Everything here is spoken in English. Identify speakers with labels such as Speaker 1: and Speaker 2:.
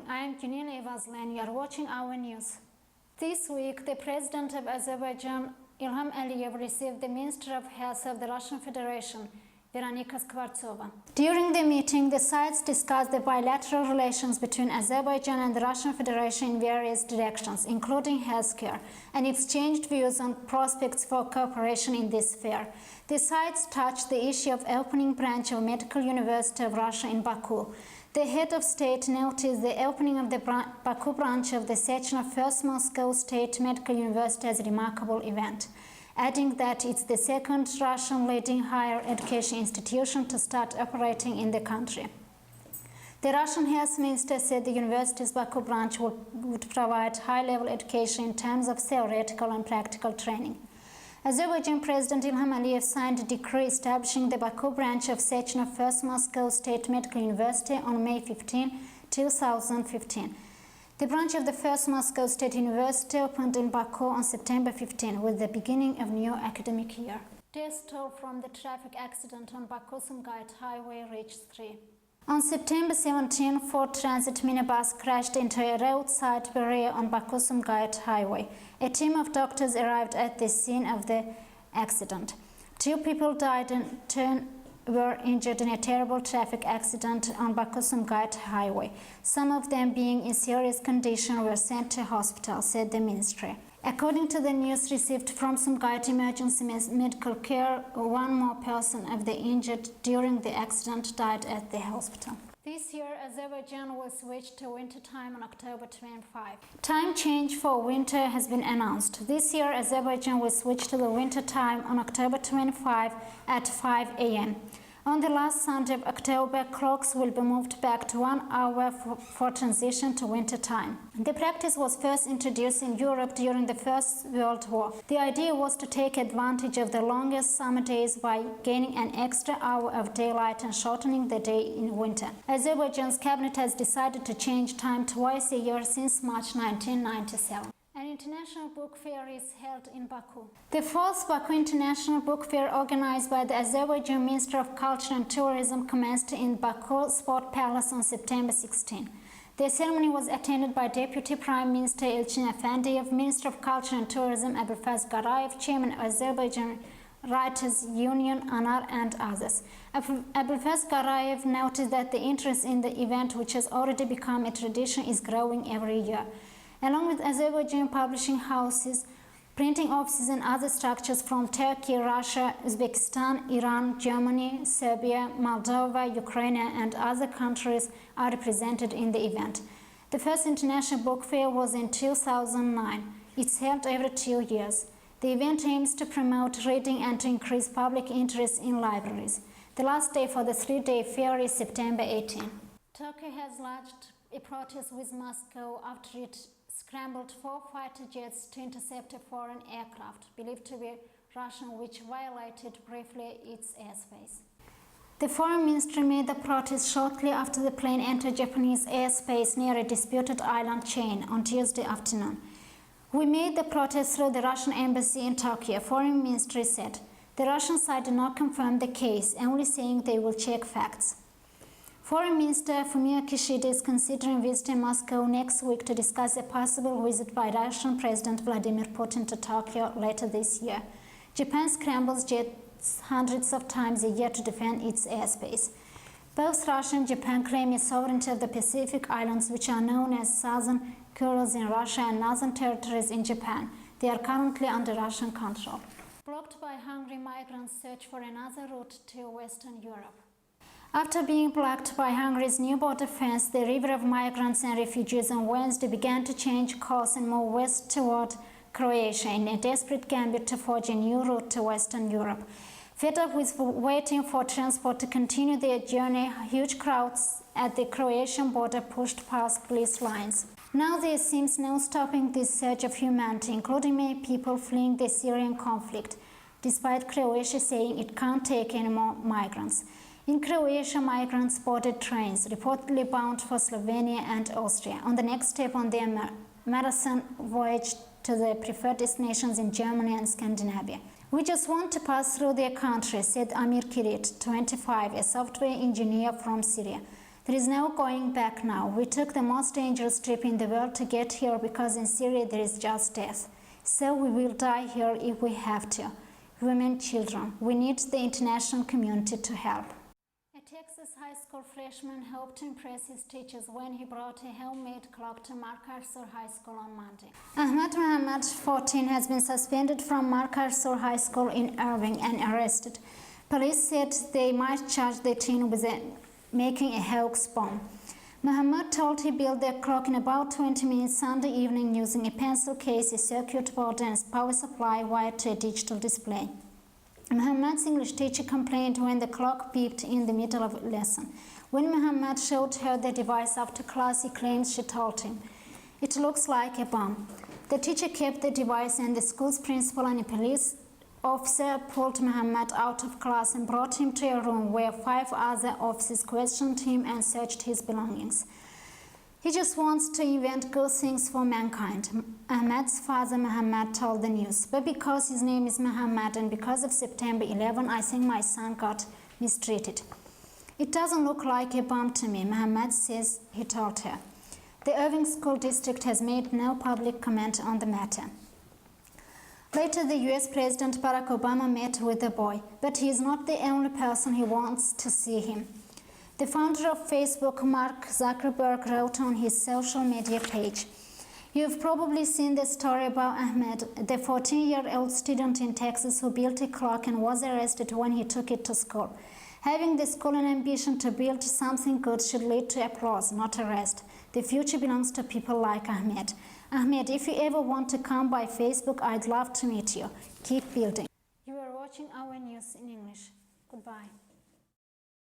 Speaker 1: I am NEWS-Xəbərlərin and you are watching our news. This week, the President of Azerbaijan, Ilham Aliyev, received the Minister of Health of the Russian Federation, Veronika Skvartsova. During the meeting, the sides discussed the bilateral relations between Azerbaijan and the Russian Federation in various directions, including healthcare, and exchanged views on prospects for cooperation in this sphere. The sides touched the issue of opening branch of Medical University of Russia in Baku. The head of state noticed the opening of the Baku branch of the section of First Moscow State Medical University as a remarkable event, adding that it's the second Russian leading higher education institution to start operating in the country. The Russian health minister said the university's Baku branch would provide high-level education in terms of theoretical and practical training. Azerbaijan President Ilham Aliyev signed a decree establishing the Baku branch of section of First Moscow State Medical University on May 15, 2015. The branch of the First Moscow State University opened in Baku on September 15 with the beginning of new academic year. Death toll from the traffic accident on Baku-Sumgayit highway reached 3. On September 17, Ford Transit minibus crashed into a roadside barrier on Baku-Sumgayit highway. A team of doctors arrived at the scene of the accident. 2 people died and 10 were injured in a terrible traffic accident on Baku-Sumgayit highway. Some of them being in serious condition were sent to hospital, said the ministry. According to the news received from Sumgayit Emergency Medical Care, 1 more person of the injured during the accident died at the hospital. This year, Azerbaijan will switch to winter time on October 25. Time change for winter has been announced. This year, Azerbaijan will switch to the winter time on October 25 at 5 a.m. On the last Sunday of October, clocks will be moved back to 1 hour for transition to winter time. The practice was first introduced in Europe during the First World War. The idea was to take advantage of the longest summer days by gaining an extra hour of daylight and shortening the day in winter. Azerbaijan's cabinet has decided to change time twice a year since March 1997. An international book fair is held in Baku. The 4th Baku International Book Fair, organized by the Azerbaijan Minister of Culture and Tourism, commenced in Baku Sport Palace on September 16. The ceremony was attended by Deputy Prime Minister Elchin Efendiyev, Minister of Culture and Tourism Abulfaz Garayev, Chairman of Azerbaijan Writers Union, Anar, and others. Abulfaz Garayev noted that the interest in the event, which has already become a tradition, is growing every year. Along with Azerbaijan publishing houses, printing offices and other structures from Turkey, Russia, Uzbekistan, Iran, Germany, Serbia, Moldova, Ukraine and other countries are represented in the event. The first international book fair was in 2009. It's held every 2 years. The event aims to promote reading and to increase public interest in libraries. The last day for the 3-day fair is September 18. Turkey has lodged a protest with Moscow after it scrambled 4 fighter jets to intercept a foreign aircraft, believed to be Russian, which violated briefly its airspace. The foreign ministry made the protest shortly after the plane entered Japanese airspace near a disputed island chain on Tuesday afternoon. We made the protest through the Russian embassy in Tokyo, foreign ministry said. The Russian side did not confirm the case, only saying they will check facts. Foreign Minister Fumio Kishida is considering visiting Moscow next week to discuss a possible visit by Russian President Vladimir Putin to Tokyo later this year. Japan scrambles jets hundreds of times a year to defend its airspace. Both Russia and Japan claim a sovereignty of the Pacific Islands, which are known as Southern Kurils in Russia and Northern Territories in Japan. They are currently under Russian control. Blocked by hungry migrants search for another route to Western Europe. After being blocked by Hungary's new border fence, the river of migrants and refugees on Wednesday began to change course and move west toward Croatia in a desperate gambit to forge a new route to Western Europe. Fed up with waiting for transport to continue their journey, huge crowds at the Croatian border pushed past police lines. Now there seems no stopping this surge of humanity, including many people fleeing the Syrian conflict, despite Croatia saying it can't take any more migrants. In Croatia, migrants boarded trains, reportedly bound for Slovenia and Austria, on the next step on their marathon voyage to the preferred destinations in Germany and Scandinavia. We just want to pass through their country, said Amir Kirit, 25, a software engineer from Syria. There is no going back now. We took the most dangerous trip in the world to get here because in Syria there is just death. So we will die here if we have to. Women, children. We need the international community to help. A Texas high school freshman hoped to impress his teachers when he brought a homemade clock to MacArthur High School on Monday. Ahmed Muhammad, 14, has been suspended from MacArthur High School in Irving and arrested. Police said they might charge the teen with making a hoax bomb. Muhammad told he built the clock in about 20 minutes Sunday evening using a pencil case, a circuit board and a power supply wired to a digital display. Muhammad's English teacher complained when the clock beeped in the middle of a lesson. When Muhammad showed her the device after class, he claims she told him, "It looks like a bomb." The teacher kept the device and the school's principal and a police officer pulled Muhammad out of class and brought him to a room where 5 other officers questioned him and searched his belongings. He just wants to invent good things for mankind, Ahmed's father Muhammad told the news. But because his name is Muhammad and because of September 11, I think my son got mistreated. It doesn't look like a bomb to me, Muhammad says he told her. The Irving School District has made no public comment on the matter. Later, the US President Barack Obama met with the boy, but he is not the only person who wants to see him. The founder of Facebook, Mark Zuckerberg, wrote on his social media page, "You've probably seen the story about Ahmed, the 14-year-old student in Texas who built a clock and was arrested when he took it to school. Having the school and ambition to build something good should lead to applause, not arrest. The future belongs to people like Ahmed. Ahmed, if you ever want to come by Facebook, I'd love to meet you. Keep building." You are watching our news in English. Goodbye.